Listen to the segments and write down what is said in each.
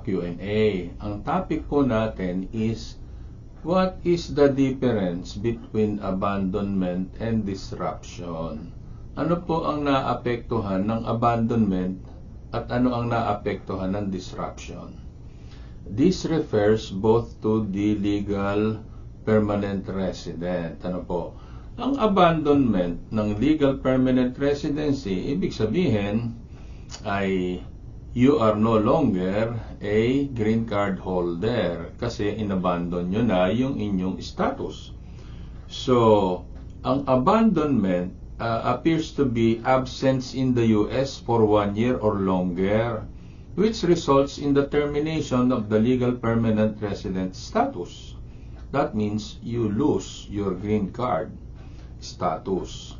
Q&A. Ang topic po natin is, what is the difference between abandonment and disruption? Ano po ang naapektuhan ng abandonment at ano ang naapektuhan ng disruption? This refers both to the legal permanent resident. Ano po? Ang abandonment ng legal permanent residency, ibig sabihin ay you are no longer a green card holder kasi inabandon nyo na yung inyong status. So, ang abandonment appears to be absence in the US for 1 year or longer, which results in the termination of the legal permanent resident status. That means you lose your green card status.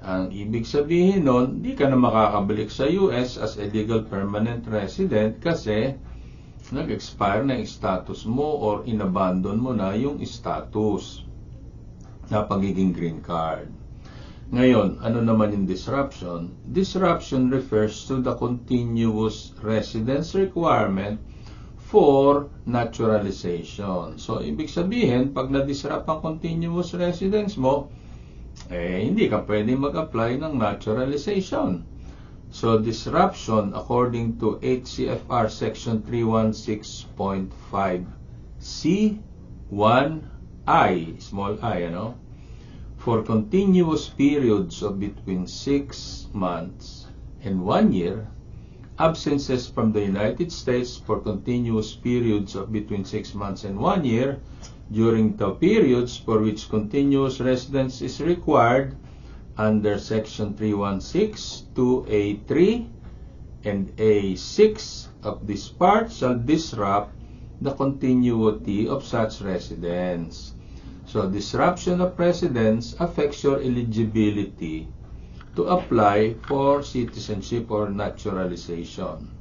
Ang ibig sabihin nun, di ka na makakabalik sa US as a legal permanent resident kasi nag-expire na yung status mo or inabandon mo na yung status na pagiging green card. Ngayon, ano naman yung disruption? Disruption refers to the continuous residence requirement for naturalization. So, ibig sabihin, pag na-disrupt ang continuous residence mo, hindi ka pwede mag-apply ng naturalization. So, disruption according to 8 CFR section 316.5C1I, small I, for continuous periods of between 6 months and 1 year, absences from the United States for continuous periods of between 6 months and 1 year, during the periods for which continuous residence is required under Section 316 to A3 and A6 of this part shall disrupt the continuity of such residence. So, disruption of residence affects your eligibility to apply for citizenship or naturalization.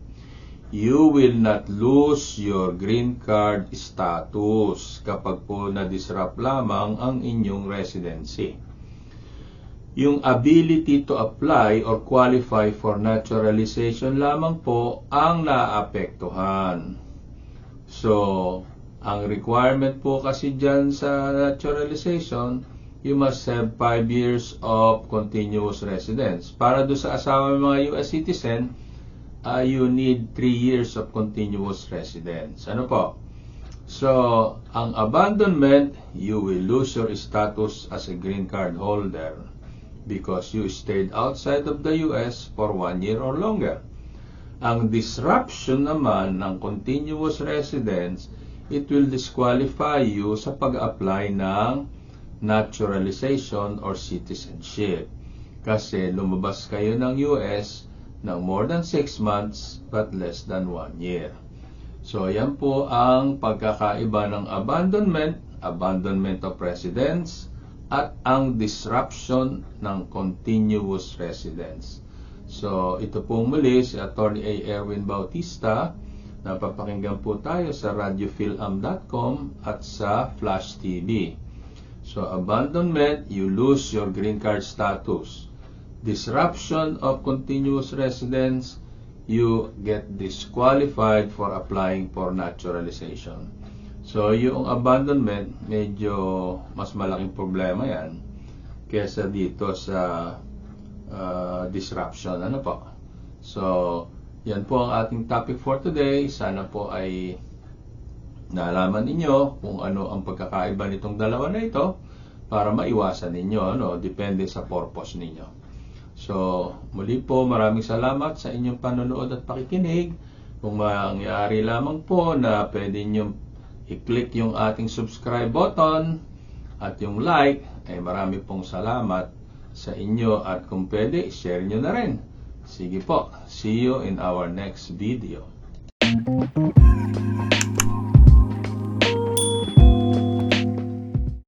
You will not lose your green card status kapag po na-disrupt lamang ang inyong residency. Yung ability to apply or qualify for naturalization lamang po ang naapektuhan. So, ang requirement po kasi dyan sa naturalization, you must have 5 years of continuous residence. Para do sa asawa ng mga US citizen, you need 3 years of continuous residence. Ano po? So, ang abandonment, you will lose your status as a green card holder because you stayed outside of the US for 1 year or longer. Ang disruption naman ng continuous residence, it will disqualify you sa pag-apply ng naturalization or citizenship. Kasi lumabas kayo ng US ng more than 6 months but less than 1 year. So, yan po ang pagkakaiba ng abandonment of residence, at ang disruption ng continuous residence. So, ito po muli si Attorney A. Erwin Bautista. Napapakinggan po tayo sa radiophilham.com at sa Flash TV. So, abandonment, you lose your green card status. Disruption of continuous residence, you get disqualified for applying for naturalization. So, yung abandonment, medyo mas malaking problema yan kesa dito sa disruption. Ano po? So, yan po ang ating topic for today. Sana po ay nalaman ninyo kung ano ang pagkakaiba nitong dalawa na ito para maiwasan ninyo, depende sa purpose ninyo. So, muli po, maraming salamat sa inyong panonood at pakikinig. Kung mangyari lamang po na pwede nyo i-click yung ating subscribe button at yung like, ay marami pong salamat sa inyo at kung pwede, share nyo na rin. Sige po, see you in our next video.